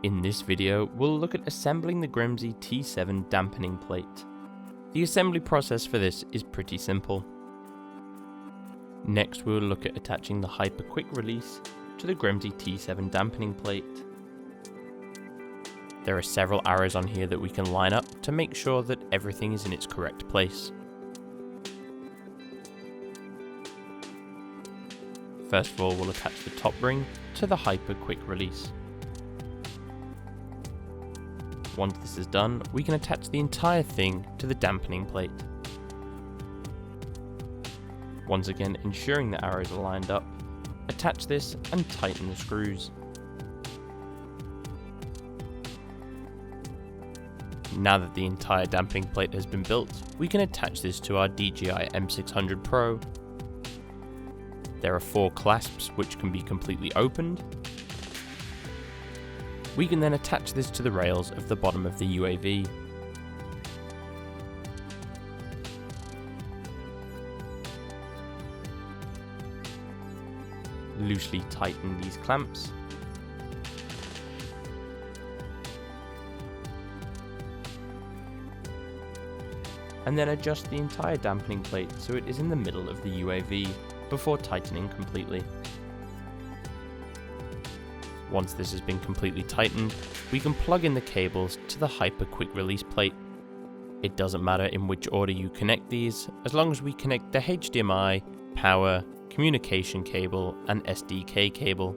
In this video, we'll look at assembling the Gremsy T7 dampening plate. The assembly process for this is pretty simple. Next, we'll look at attaching the hyper quick release to the Gremsy T7 dampening plate. There are several arrows on here that we can line up to make sure that everything is in its correct place. First of all, we'll attach the top ring to the hyper quick release. Once this is done, we can attach the entire thing to the dampening plate. Once again, ensuring the arrows are lined up, attach this and tighten the screws. Now that the entire dampening plate has been built, we can attach this to our DJI M600 Pro. There are 4 clasps which can be completely opened. We can then attach this to the rails of the bottom of the UAV. Loosely tighten these clamps. And then adjust the entire dampening plate so it is in the middle of the UAV before tightening completely. Once this has been completely tightened, we can plug in the cables to the hyper quick release plate. It doesn't matter in which order you connect these, as long as we connect the HDMI, power, communication cable and SDK cable.